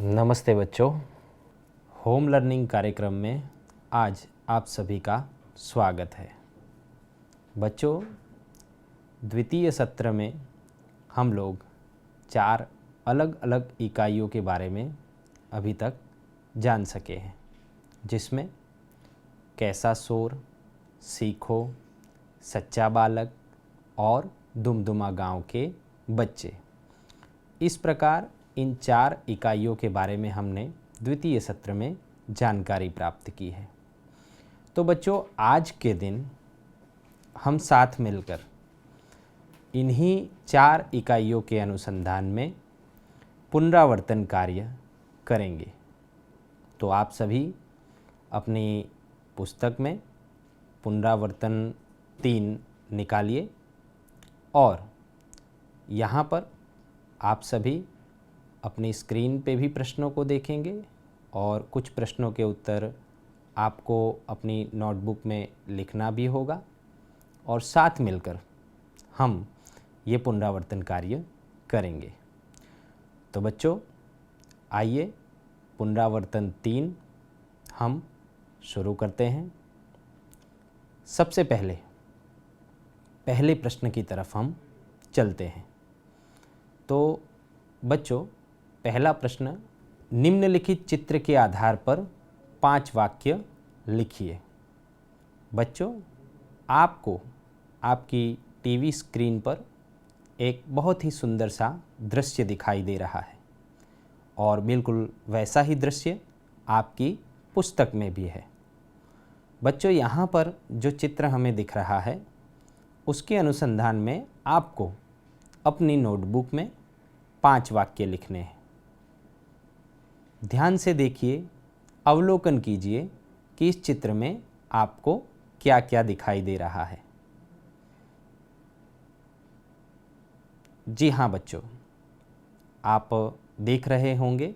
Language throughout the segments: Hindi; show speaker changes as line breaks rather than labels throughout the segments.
नमस्ते बच्चों, होम लर्निंग कार्यक्रम में आज आप सभी का स्वागत है। बच्चों, द्वितीय सत्र में हम लोग 4 अलग अलग इकाइयों के बारे में अभी तक जान सके हैं, जिसमें कैसा शोर, सीखो, सच्चा बालक और दुमदुमा गांव के बच्चे। इस प्रकार इन 4 इकाइयों के बारे में हमने द्वितीय सत्र में जानकारी प्राप्त की है। तो बच्चों, आज के दिन हम साथ मिलकर इन्हीं 4 इकाइयों के अनुसंधान में पुनरावर्तन कार्य करेंगे। तो आप सभी अपनी पुस्तक में पुनरावर्तन 3 निकालिए और यहाँ पर आप सभी अपनी स्क्रीन पे भी प्रश्नों को देखेंगे और कुछ प्रश्नों के उत्तर आपको अपनी नोटबुक में लिखना भी होगा और साथ मिलकर हम ये पुनरावर्तन कार्य करेंगे। तो बच्चों, आइए पुनरावर्तन 3 हम शुरू करते हैं। सबसे पहले प्रश्न की तरफ हम चलते हैं। तो बच्चों, पहला प्रश्न, निम्नलिखित चित्र के आधार पर 5 वाक्य लिखिए। बच्चों, आपको आपकी टीवी स्क्रीन पर एक बहुत ही सुंदर सा दृश्य दिखाई दे रहा है और बिल्कुल वैसा ही दृश्य आपकी पुस्तक में भी है। बच्चों, यहाँ पर जो चित्र हमें दिख रहा है उसके अनुसंधान में आपको अपनी नोटबुक में 5 वाक्य लिखने हैं। ध्यान से देखिए, अवलोकन कीजिए कि इस चित्र में आपको क्या क्या दिखाई दे रहा है। जी हाँ बच्चों, आप देख रहे होंगे,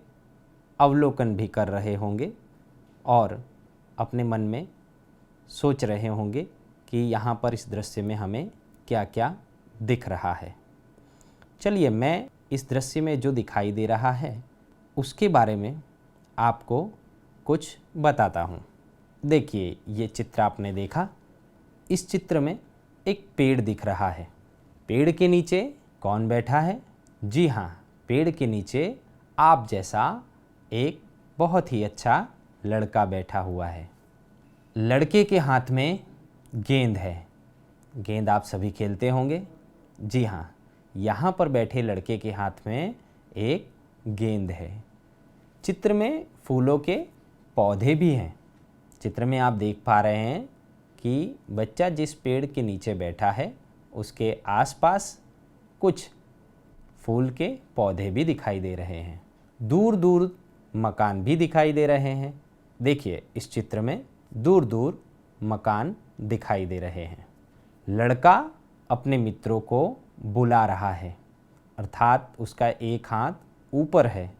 अवलोकन भी कर रहे होंगे और अपने मन में सोच रहे होंगे कि यहाँ पर इस दृश्य में हमें क्या क्या दिख रहा है। चलिए, मैं इस दृश्य में जो दिखाई दे रहा है उसके बारे में आपको कुछ बताता हूँ। देखिए, ये चित्र आपने देखा। इस चित्र में एक पेड़ दिख रहा है। पेड़ के नीचे कौन बैठा है? जी हाँ, पेड़ के नीचे आप जैसा एक बहुत ही अच्छा लड़का बैठा हुआ है। लड़के के हाथ में गेंद है। गेंद आप सभी खेलते होंगे। जी हाँ, यहाँ पर बैठे लड़के के हाथ में एक गेंद है। चित्र में फूलों के पौधे भी हैं। चित्र में आप देख पा रहे हैं कि बच्चा जिस पेड़ के नीचे बैठा है उसके आसपास कुछ फूल के पौधे भी दिखाई दे रहे हैं। दूर दूर मकान भी दिखाई दे रहे हैं। देखिए, इस चित्र में दूर दूर मकान दिखाई दे रहे हैं। लड़का अपने मित्रों को बुला रहा है, अर्थात उसका एक हाथ ऊपर है,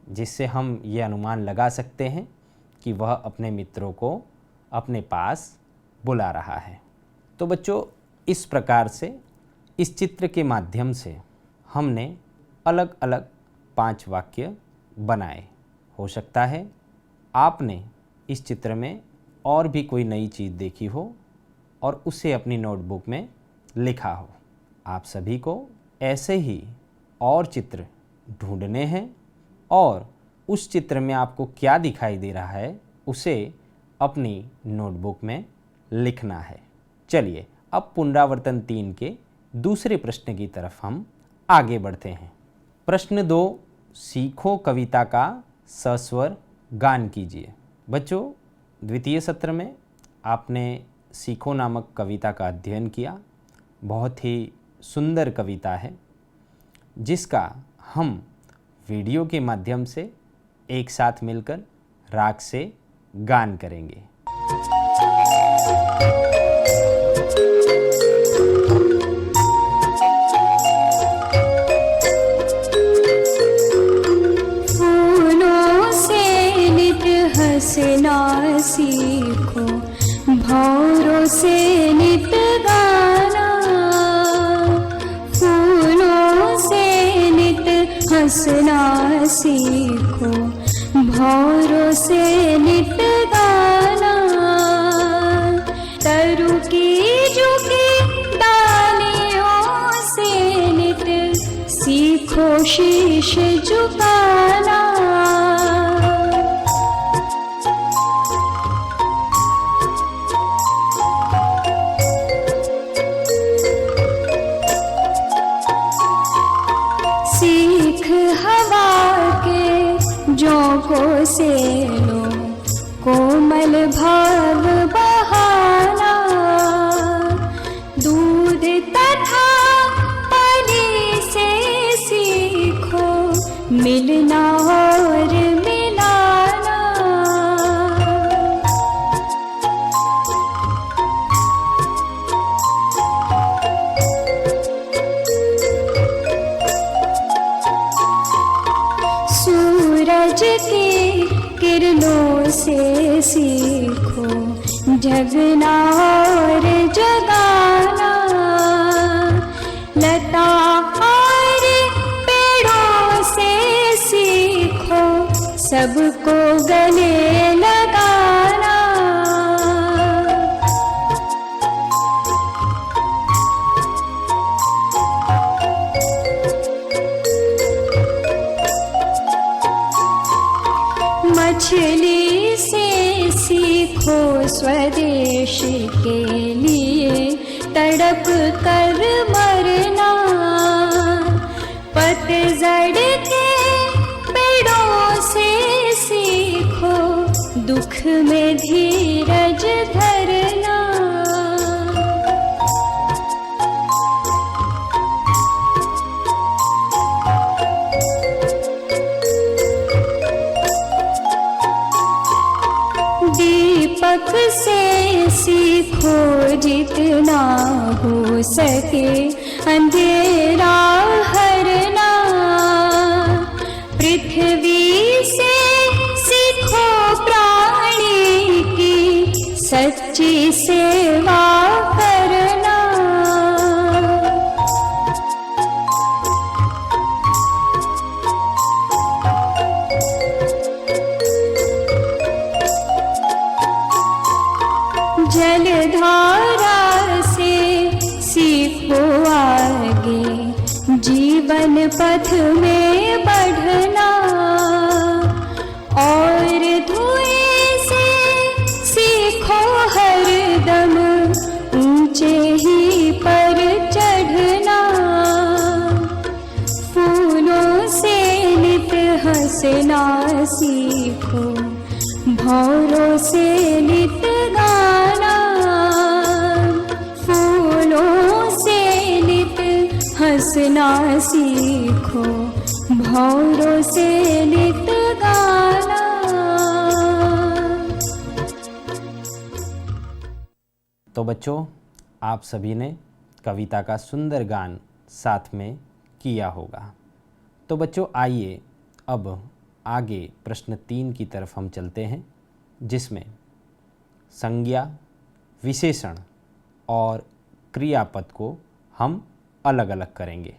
जिससे हम ये अनुमान लगा सकते हैं कि वह अपने मित्रों को अपने पास बुला रहा है। तो बच्चों, इस प्रकार से इस चित्र के माध्यम से हमने अलग अलग 5 वाक्य बनाए। हो सकता है आपने इस चित्र में और भी कोई नई चीज़ देखी हो और उसे अपनी नोटबुक में लिखा हो। आप सभी को ऐसे ही और चित्र ढूंढने हैं और उस चित्र में आपको क्या दिखाई दे रहा है उसे अपनी नोटबुक में लिखना है। चलिए, अब पुनरावर्तन 3 के दूसरे प्रश्न की तरफ हम आगे बढ़ते हैं। प्रश्न 2, सीखो कविता का सस्वर गान कीजिए। बच्चों, द्वितीय सत्र में आपने सीखो नामक कविता का अध्ययन किया। बहुत ही सुंदर कविता है जिसका हम वीडियो के माध्यम से एक साथ मिलकर राग से गान करेंगे।
फूलों से नित हंसना सीखो, भौरों से नित गाना। फूलों से नित हंसना सीखो, भौरों से नित गाना। तरु की झुकी डालियों से नित सीखो शीश झुकाना। सीख हवा के झोंकों से लो, कोमल भाव बहाना। दूध तथा पानी से सीखो, मिलना और मिलाना। सूरज की किरणों से सीखो, जगना और जगाना। लता और पेड़ों से सीखो, सबको गले लगाना। मछली से सीखो स्वदेश के लिए तड़प कर मरना। पतझड़ के पेड़ों से सीखो, दुख में धीरज धरना। दीपक से सीखो जितना हो सके अंधेरा हरना। पृथ्वी से सीखो प्राणी की सच्ची सेवा करना। जलधारा से सीखो आगे जीवन पथ में बढ़ना। और धुएं से सीखो हरदम ऊंचे ही पर चढ़ना। फूलों से नित हंसना सीखो, भौरों से नित गाना। फूलों से नित हंसना सीखो, भौरों से नित गाना।
तो बच्चों, आप सभी ने कविता का सुंदर गान साथ में किया होगा। तो बच्चों, आइए अब आगे प्रश्न 3 की तरफ हम चलते हैं, जिसमें संज्ञा, विशेषण और क्रियापद को हम अलग अलग करेंगे।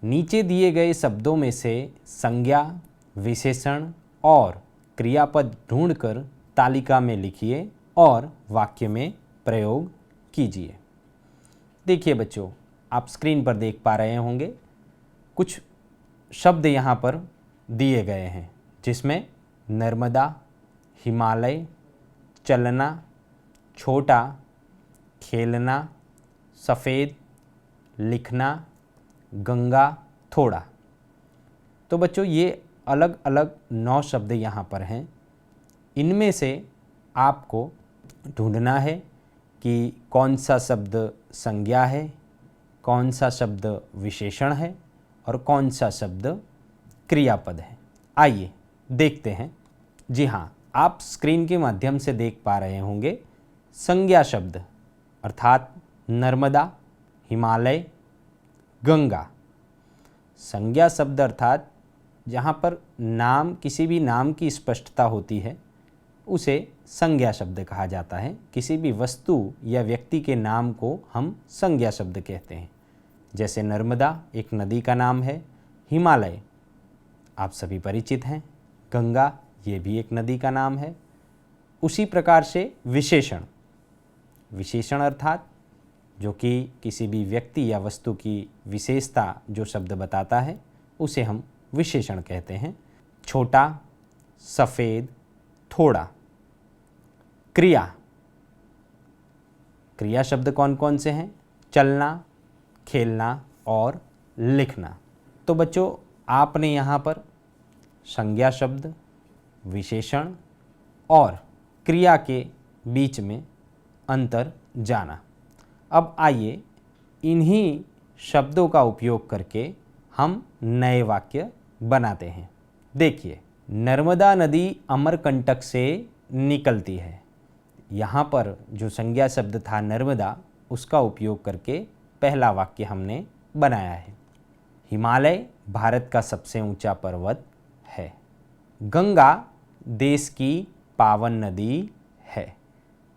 नीचे दिए गए शब्दों में से संज्ञा, विशेषण और क्रियापद ढूंढकर तालिका में लिखिए और वाक्य में प्रयोग कीजिए। देखिए बच्चों, आप स्क्रीन पर देख पा रहे होंगे कुछ शब्द यहाँ पर दिए गए हैं, जिसमें नर्मदा, हिमालय, चलना, छोटा, खेलना, सफ़ेद, लिखना, गंगा, थोड़ा। तो बच्चों, ये अलग अलग 9 शब्द यहाँ पर हैं। इनमें से आपको ढूंढना है कि कौन सा शब्द संज्ञा है, कौन सा शब्द विशेषण है और कौन सा शब्द क्रियापद है। आइए देखते हैं। जी हाँ, आप स्क्रीन के माध्यम से देख पा रहे होंगे संज्ञा शब्द अर्थात नर्मदा, हिमालय, गंगा। संज्ञा शब्द अर्थात जहाँ पर नाम, किसी भी नाम की स्पष्टता होती है उसे संज्ञा शब्द कहा जाता है। किसी भी वस्तु या व्यक्ति के नाम को हम संज्ञा शब्द कहते हैं। जैसे नर्मदा एक नदी का नाम है, हिमालय आप सभी परिचित हैं। गंगा, ये भी एक नदी का नाम है। उसी प्रकार से विशेषण, विशेषण अर्थात जो कि किसी भी व्यक्ति या वस्तु की विशेषता जो शब्द बताता है उसे हम विशेषण कहते हैं। छोटा, सफ़ेद, थोड़ा। क्रिया, क्रिया शब्द कौन कौन से हैं? चलना, खेलना और लिखना। तो बच्चों, आपने यहाँ पर संज्ञा शब्द, विशेषण और क्रिया के बीच में अंतर जाना। अब आइए इन्हीं शब्दों का उपयोग करके हम नए वाक्य बनाते हैं। देखिए, नर्मदा नदी अमरकंटक से निकलती है। यहाँ पर जो संज्ञा शब्द था नर्मदा, उसका उपयोग करके पहला वाक्य हमने बनाया है। हिमालय भारत का सबसे ऊंचा पर्वत है। गंगा देश की पावन नदी है।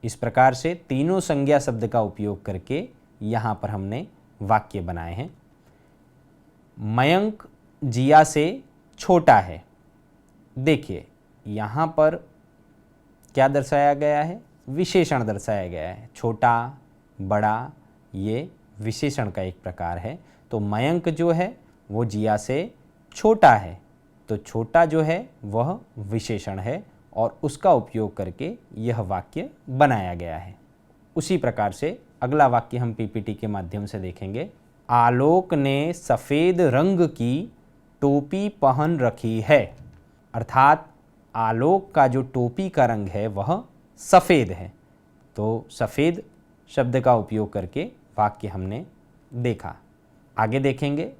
इस प्रकार से तीनों संज्ञा शब्द का उपयोग करके यहाँ पर हमने वाक्य बनाए हैं। मयंक जिया से छोटा है। देखिए, यहाँ पर क्या दर्शाया गया है? विशेषण दर्शाया गया है। छोटा, बड़ा, ये विशेषण का एक प्रकार है। तो मयंक जो है वो जिया से छोटा है, तो छोटा जो है वह विशेषण है और उसका उपयोग करके यह वाक्य बनाया गया है। उसी प्रकार से अगला वाक्य हम पीपीटी के माध्यम से देखेंगे। आलोक ने सफ़ेद रंग की टोपी पहन रखी है। अर्थात आलोक का जो टोपी का रंग है वह सफ़ेद है। तो सफ़ेद शब्द का उपयोग करके वाक्य हमने देखा। आगे देखेंगे,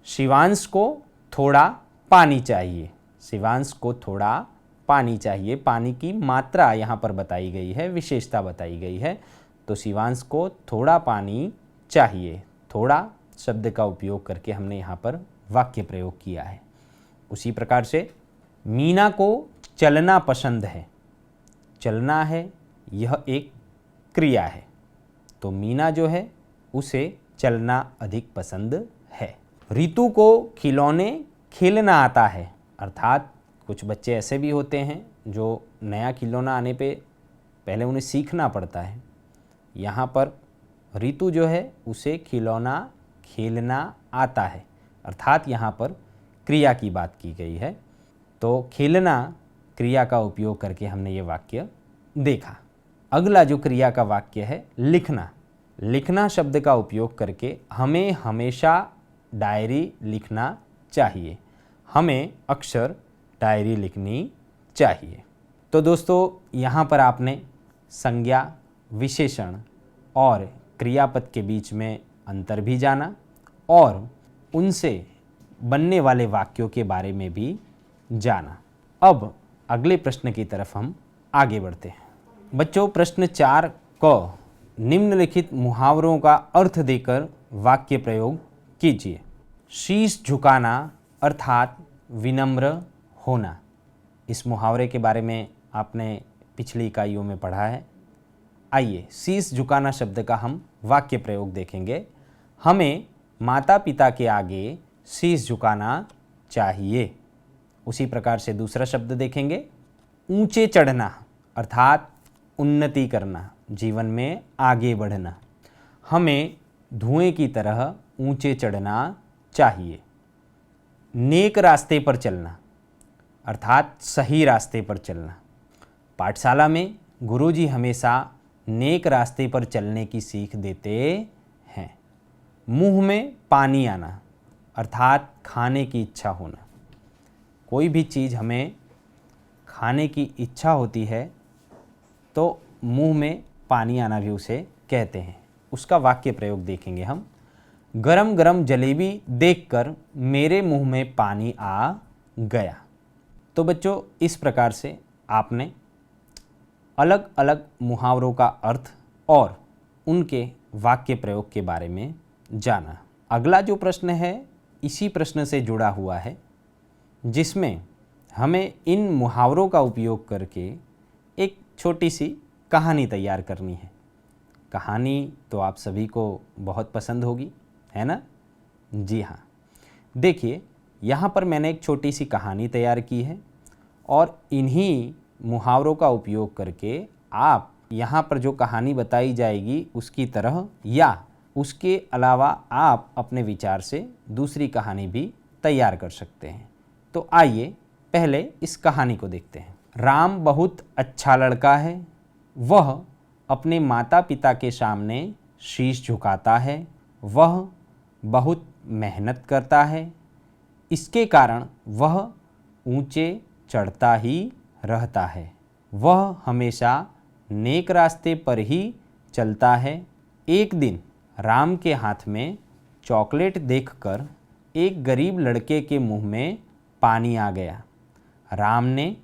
शिवांश को थोड़ा पानी चाहिए। शिवांश को थोड़ा पानी चाहिए। पानी की मात्रा यहाँ पर बताई गई है, विशेषता बताई गई है। तो शिवांश को थोड़ा पानी चाहिए। थोड़ा शब्द का उपयोग करके हमने यहाँ पर वाक्य प्रयोग किया है। उसी प्रकार से मीना को चलना पसंद है। चलना है, यह एक क्रिया है। तो मीना जो है उसे चलना अधिक पसंद है। रितु को खिलौने खेलना आता है। अर्थात कुछ बच्चे ऐसे भी होते हैं जो नया खिलौना आने पे पहले उन्हें सीखना पड़ता है। यहाँ पर रितु जो है उसे खिलौना खेलना आता है। अर्थात यहाँ पर क्रिया की बात की गई है। तो खेलना क्रिया का उपयोग करके हमने ये वाक्य देखा। अगला जो क्रिया का वाक्य है लिखना। लिखना शब्द का उपयोग करके हमें हमेशा डायरी लिखना चाहिए। हमें अक्सर डायरी लिखनी चाहिए। तो दोस्तों, यहाँ पर आपने संज्ञा, विशेषण और क्रियापद के बीच में अंतर भी जाना और उनसे बनने वाले वाक्यों के बारे में भी जाना। अब अगले प्रश्न की तरफ हम आगे बढ़ते हैं। बच्चों, प्रश्न 4 क निम्नलिखित मुहावरों का अर्थ देकर वाक्य प्रयोग कीजिए। शीश झुकाना अर्थात विनम्र होना। इस मुहावरे के बारे में आपने पिछली इकाइयों में पढ़ा है। आइए शीश झुकाना शब्द का हम वाक्य प्रयोग देखेंगे। हमें माता पिता के आगे शीश झुकाना चाहिए। उसी प्रकार से दूसरा शब्द देखेंगे, ऊंचे चढ़ना अर्थात उन्नति करना, जीवन में आगे बढ़ना। हमें धुएं की तरह ऊंचे चढ़ना चाहिए। नेक रास्ते पर चलना अर्थात सही रास्ते पर चलना। पाठशाला में गुरुजी हमेशा नेक रास्ते पर चलने की सीख देते हैं। मुंह में पानी आना अर्थात खाने की इच्छा होना। कोई भी चीज़ हमें खाने की इच्छा होती है तो मुंह में पानी आना भी उसे कहते हैं। उसका वाक्य प्रयोग देखेंगे हम। गरम गरम जलेबी देखकर मेरे मुंह में पानी आ गया। तो बच्चों, इस प्रकार से आपने अलग अलग मुहावरों का अर्थ और उनके वाक्य प्रयोग के बारे में जाना। अगला जो प्रश्न है इसी प्रश्न से जुड़ा हुआ है, जिसमें हमें इन मुहावरों का उपयोग करके एक छोटी सी कहानी तैयार करनी है। कहानी तो आप सभी को बहुत पसंद होगी, है ना? जी हाँ। देखिए, यहाँ पर मैंने एक छोटी सी कहानी तैयार की है और इन्हीं मुहावरों का उपयोग करके आप यहाँ पर जो कहानी बताई जाएगी उसकी तरह या उसके अलावा आप अपने विचार से दूसरी कहानी भी तैयार कर सकते हैं। तो आइए पहले इस कहानी को देखते हैं। राम बहुत अच्छा लड़का है, वह अपने माता पिता के सामने शीश झुकाता है, वह बहुत मेहनत करता है, इसके कारण वह ऊंचे चढ़ता ही रहता है, वह हमेशा नेक रास्ते पर ही चलता है। एक दिन राम के हाथ में चॉकलेट देखकर एक गरीब लड़के के मुंह में पानी आ गया। राम ने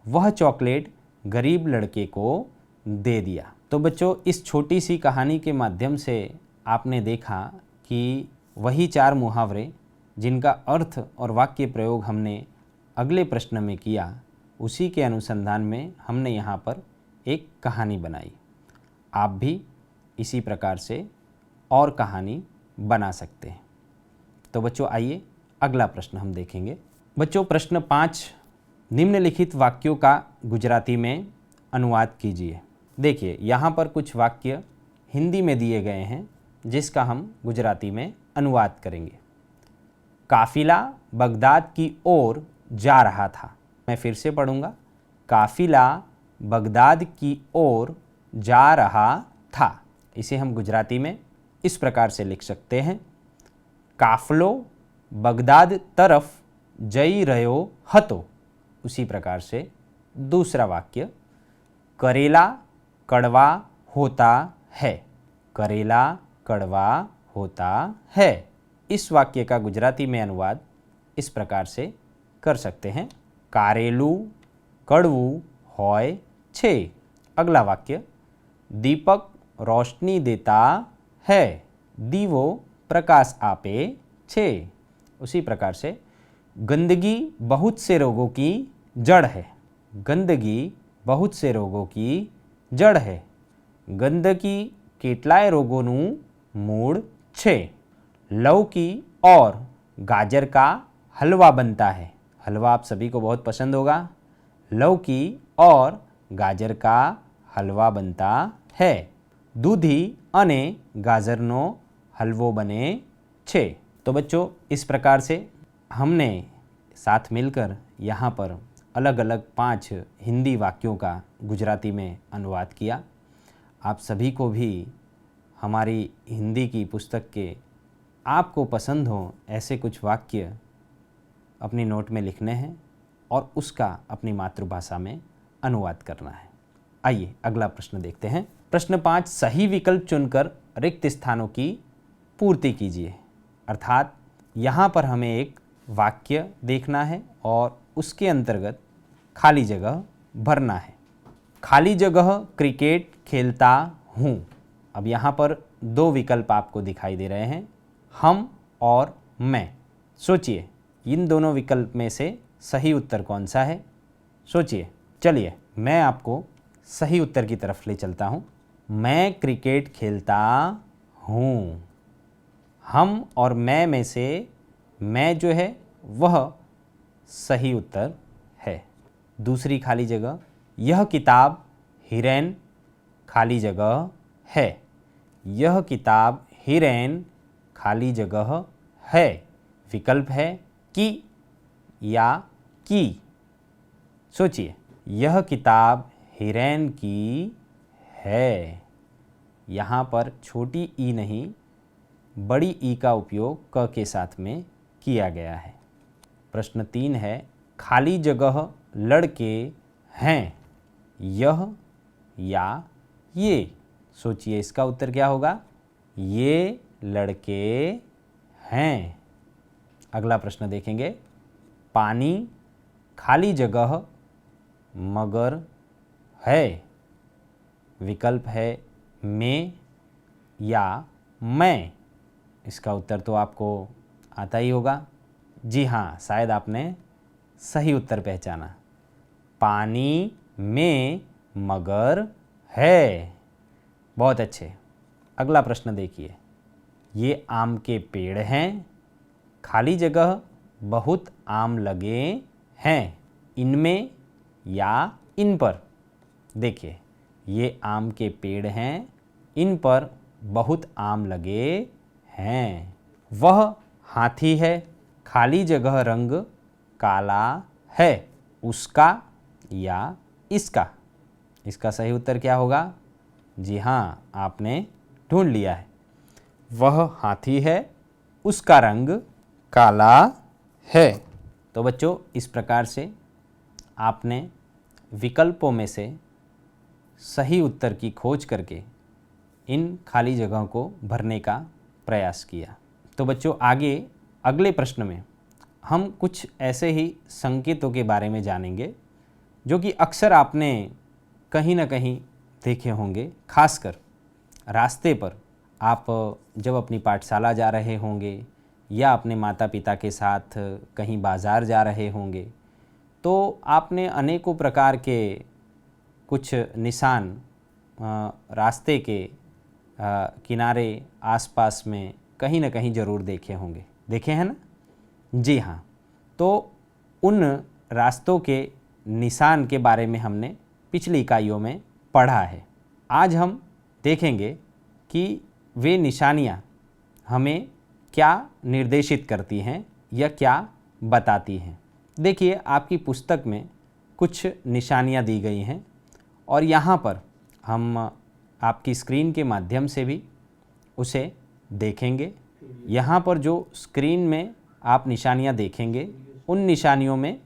वह चॉकलेट गरीब लड़के को दे दिया। तो बच्चों, इस छोटी सी कहानी के माध्यम से आपने देखा कि वही 4 मुहावरे जिनका अर्थ और वाक्य प्रयोग हमने अगले प्रश्न में किया, उसी के अनुसंधान में हमने यहाँ पर एक कहानी बनाई। आप भी इसी प्रकार से और कहानी बना सकते हैं। तो बच्चों, आइए अगला प्रश्न हम देखेंगे। बच्चों, प्रश्न 5, निम्नलिखित वाक्यों का गुजराती में अनुवाद कीजिए। देखिए, यहाँ पर कुछ वाक्य हिंदी में दिए गए हैं जिसका हम गुजराती में अनुवाद करेंगे। काफिला बगदाद की ओर जा रहा था। मैं फिर से पढ़ूंगा। काफिला बगदाद की ओर जा रहा था। इसे हम गुजराती में इस प्रकार से लिख सकते हैं, काफलो बगदाद तरफ जई रह्यो हतो। उसी प्रकार से दूसरा वाक्य, करेला कड़वा होता है। करेला कड़वा होता है। इस वाक्य का गुजराती में अनुवाद इस प्रकार से कर सकते हैं, कारेलू कड़वू होय छे। अगला वाक्य, दीपक रोशनी देता है, दीवो प्रकाश आपे छे। उसी प्रकार से, गंदगी बहुत से रोगों की जड़ है। गंदगी बहुत से रोगों की जड़ है, गंदगी કેટલાય રોગોનું મૂળ છે। लौकी और गाजर का हलवा बनता है। हलवा आप सभी को बहुत पसंद होगा। लौकी और गाजर का हलवा बनता है। दूधी अने गाजरनो हलवो बने छे। तो बच्चों, इस प्रकार से हमने साथ मिलकर यहाँ पर अलग अलग 5 हिंदी वाक्यों का गुजराती में अनुवाद किया। आप सभी को भी हमारी हिंदी की पुस्तक के आपको पसंद हो ऐसे कुछ वाक्य अपनी नोट में लिखने हैं और उसका अपनी मातृभाषा में अनुवाद करना है। आइए अगला प्रश्न देखते हैं। प्रश्न 5, सही विकल्प चुनकर रिक्त स्थानों की पूर्ति कीजिए। अर्थात यहाँ पर हमें एक वाक्य देखना है और उसके अंतर्गत खाली जगह भरना है। खाली जगह क्रिकेट खेलता हूँ। अब यहाँ पर 2 विकल्प आपको दिखाई दे रहे हैं, हम और मैं। सोचिए इन दोनों विकल्प में से सही उत्तर कौन सा है, सोचिए। चलिए मैं आपको सही उत्तर की तरफ ले चलता हूँ। मैं क्रिकेट खेलता हूँ। हम और मैं में से मैं जो है वह सही उत्तर है। दूसरी खाली जगह, यह किताब हिरेन खाली जगह है। यह किताब हिरेन खाली जगह है। विकल्प है कि या की। सोचिए, यह किताब हिरेन की है। यहाँ पर छोटी ई नहीं बड़ी ई का उपयोग क के साथ में किया गया है। प्रश्न 3 है, खाली जगह लड़के हैं, यह या ये। सोचिए इसका उत्तर क्या होगा, ये लड़के हैं। अगला प्रश्न देखेंगे, पानी खाली जगह मगर है। विकल्प है में या मैं। इसका उत्तर तो आपको आता ही होगा। जी हाँ, शायद आपने सही उत्तर पहचाना। पानी में मगर है। बहुत अच्छे। अगला प्रश्न देखिए, ये आम के पेड़ हैं, खाली जगह बहुत आम लगे हैं। इनमें या इन पर। देखिए, ये आम के पेड़ हैं, इन पर बहुत आम लगे हैं। वह हाथी है, खाली जगह रंग काला है। उसका या इसका। इसका सही उत्तर क्या होगा? जी हाँ, आपने ढूंढ लिया है। वह हाथी है, उसका रंग काला है। तो बच्चों, इस प्रकार से आपने विकल्पों में से सही उत्तर की खोज करके इन खाली जगहों को भरने का प्रयास किया। तो बच्चों, आगे अगले प्रश्न में हम कुछ ऐसे ही संकेतों के बारे में जानेंगे जो कि अक्सर आपने कहीं ना कहीं देखे होंगे। खासकर रास्ते पर आप जब अपनी पाठशाला जा रहे होंगे या अपने माता पिता के साथ कहीं बाज़ार जा रहे होंगे, तो आपने अनेकों प्रकार के कुछ निशान रास्ते के किनारे आसपास में कहीं ना कहीं ज़रूर देखे होंगे। देखे हैं ना? जी हाँ। तो उन रास्तों के निशान के बारे में हमने पिछली इकाइयों में पढ़ा है। आज हम देखेंगे कि वे निशानियाँ हमें क्या निर्देशित करती हैं या क्या बताती हैं। देखिए, आपकी पुस्तक में कुछ निशानियाँ दी गई हैं और यहाँ पर हम आपकी स्क्रीन के माध्यम से भी उसे देखेंगे। यहाँ पर जो स्क्रीन में आप निशानियाँ देखेंगे, उन निशानियों में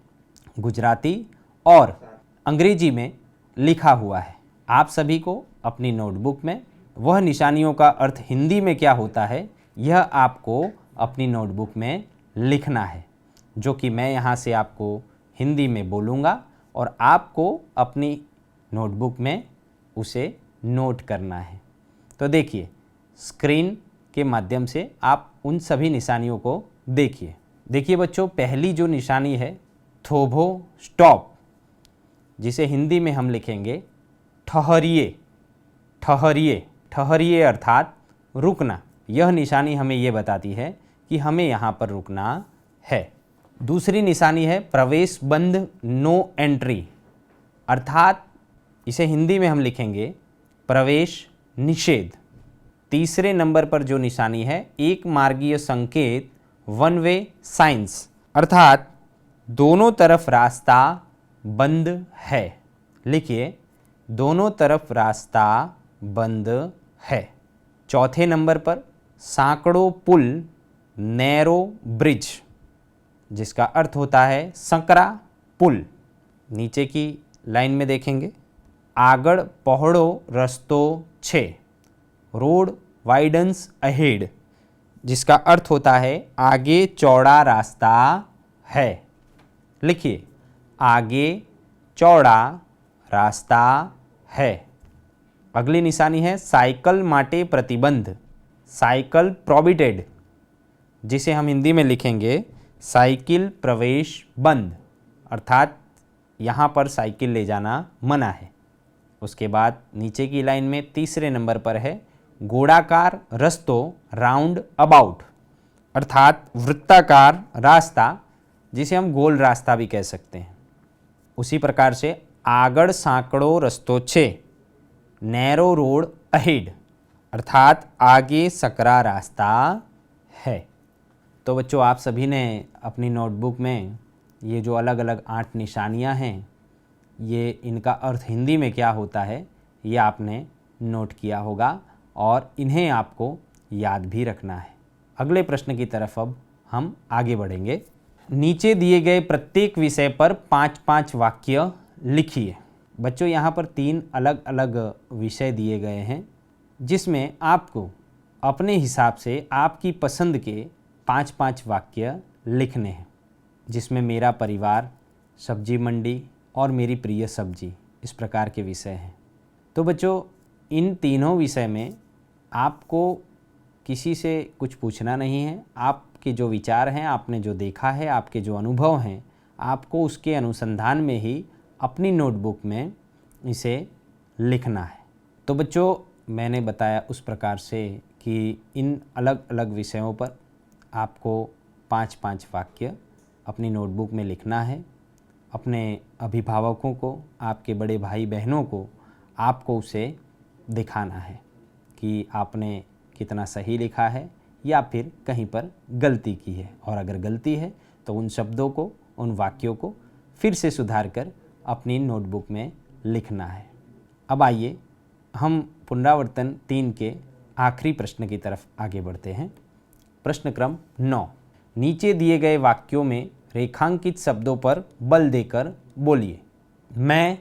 गुजराती और अंग्रेजी में लिखा हुआ है। आप सभी को अपनी नोटबुक में वह निशानियों का अर्थ हिंदी में क्या होता है, यह आपको अपनी नोटबुक में लिखना है, जो कि मैं यहाँ से आपको हिंदी में बोलूँगा और आपको अपनी नोटबुक में उसे नोट करना है। तो देखिए, स्क्रीन के माध्यम से आप उन सभी निशानियों को देखिए। देखिए बच्चों, पहली जो निशानी है थोभो स्टॉप, जिसे हिंदी में हम लिखेंगे ठहरिए। ठहरिए, ठहरिए अर्थात रुकना। यह निशानी हमें ये बताती है कि हमें यहाँ पर रुकना है। दूसरी निशानी है प्रवेश बंद, नो एंट्री, अर्थात इसे हिंदी में हम लिखेंगे प्रवेश निषेध। तीसरे नंबर पर जो निशानी है एक मार्गीय संकेत, वन वे साइंस, अर्थात दोनों तरफ रास्ता बंद है। लिखिए, दोनों तरफ रास्ता बंद है। चौथे नंबर पर सांकड़ो पुल, नैरो ब्रिज, जिसका अर्थ होता है संकरा पुल। नीचे की लाइन में देखेंगे, आगड़ पहड़ो रस्तो छे, रोड वाइडन्स अहेड, जिसका अर्थ होता है आगे चौड़ा रास्ता है। लिखिए, आगे चौड़ा रास्ता है। अगली निशानी है साइकिल माटे प्रतिबंध, साइकिल प्रोहिबिटेड, जिसे हम हिंदी में लिखेंगे साइकिल प्रवेश बंद, अर्थात यहाँ पर साइकिल ले जाना मना है। उसके बाद नीचे की लाइन में तीसरे नंबर पर है गोलाकार रस्तो, राउंड अबाउट, अर्थात वृत्ताकार रास्ता, जिसे हम गोल रास्ता भी कह सकते हैं। उसी प्रकार से आगड़ सांकड़ो रस्तो छे, नैरो रोड अहेड, अर्थात आगे सकरा रास्ता है। तो बच्चों, आप सभी ने अपनी नोटबुक में ये जो अलग अलग 8 निशानियां हैं, ये इनका अर्थ हिंदी में क्या होता है ये आपने नोट किया होगा और इन्हें आपको याद भी रखना है। अगले प्रश्न की तरफ अब हम आगे बढ़ेंगे। नीचे दिए गए प्रत्येक विषय पर 5-5 वाक्य लिखिए। बच्चों, यहाँ पर 3 अलग अलग विषय दिए गए हैं, जिसमें आपको अपने हिसाब से आपकी पसंद के 5-5 वाक्य लिखने हैं, जिसमें मेरा परिवार, सब्जी मंडी और मेरी प्रिय सब्जी, इस प्रकार के विषय हैं। तो बच्चों, इन तीनों विषय में आपको किसी से कुछ पूछना नहीं है। आपके जो विचार हैं, आपने जो देखा है, आपके जो अनुभव हैं, आपको उसके अनुसंधान में ही अपनी नोटबुक में इसे लिखना है। तो बच्चों, मैंने बताया उस प्रकार से कि इन अलग अलग विषयों पर आपको 5-5 वाक्य अपनी नोटबुक में लिखना है। अपने अभिभावकों को, आपके बड़े भाई बहनों को आपको उसे दिखाना है कि आपने कितना सही लिखा है या फिर कहीं पर गलती की है, और अगर गलती है तो उन शब्दों को, उन वाक्यों को फिर से सुधार कर अपनी नोटबुक में लिखना है। अब आइए हम पुनरावर्तन 3 के आखिरी प्रश्न की तरफ आगे बढ़ते हैं। प्रश्न क्रम 9। नीचे दिए गए वाक्यों में रेखांकित शब्दों पर बल देकर बोलिए। मैं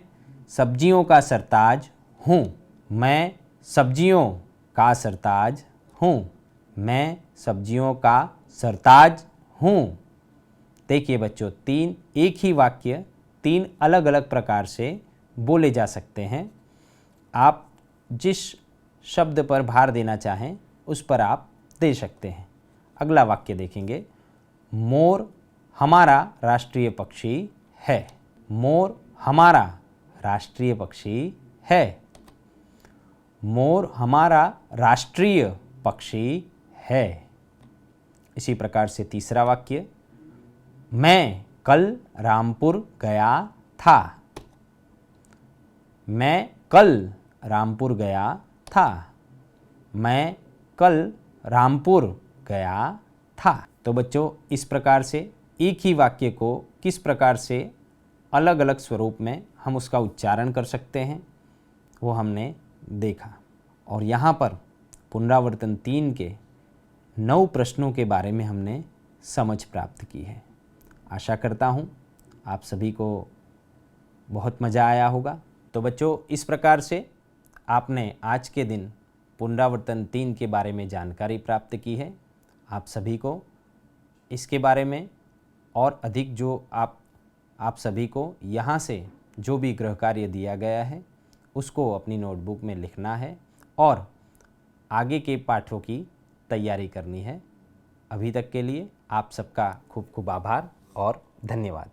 सब्जियों का सरताज हूँ। मैं सब्जियों का सरताज हूँ। मैं सब्जियों का सरताज हूँ। देखिए बच्चों, 3 एक ही वाक्य 3 अलग अलग प्रकार से बोले जा सकते हैं। आप जिस शब्द पर भार देना चाहें उस पर आप दे सकते हैं। अगला वाक्य देखेंगे। मोर हमारा राष्ट्रीय पक्षी है। मोर हमारा राष्ट्रीय पक्षी है। मोर हमारा राष्ट्रीय पक्षी है। इसी प्रकार से तीसरा वाक्य। मैं कल रामपुर गया था। मैं कल रामपुर गया था। मैं कल रामपुर गया था। तो बच्चों, इस प्रकार से एक ही वाक्य को किस प्रकार से अलग अलग स्वरूप में हम उसका उच्चारण कर सकते हैं वो हमने देखा। और यहाँ पर पुनरावर्तन 3 के 9 प्रश्नों के बारे में हमने समझ प्राप्त की है। आशा करता हूँ आप सभी को बहुत मज़ा आया होगा। तो बच्चों, इस प्रकार से आपने आज के दिन पुनरावर्तन 3 के बारे में जानकारी प्राप्त की है। आप सभी को इसके बारे में और अधिक जो आप सभी को यहाँ से जो भी गृह कार्य दिया गया है उसको अपनी नोटबुक में लिखना है और आगे के पाठों की तैयारी करनी है। अभी तक के लिए आप सबका खूब खूब आभार और धन्यवाद।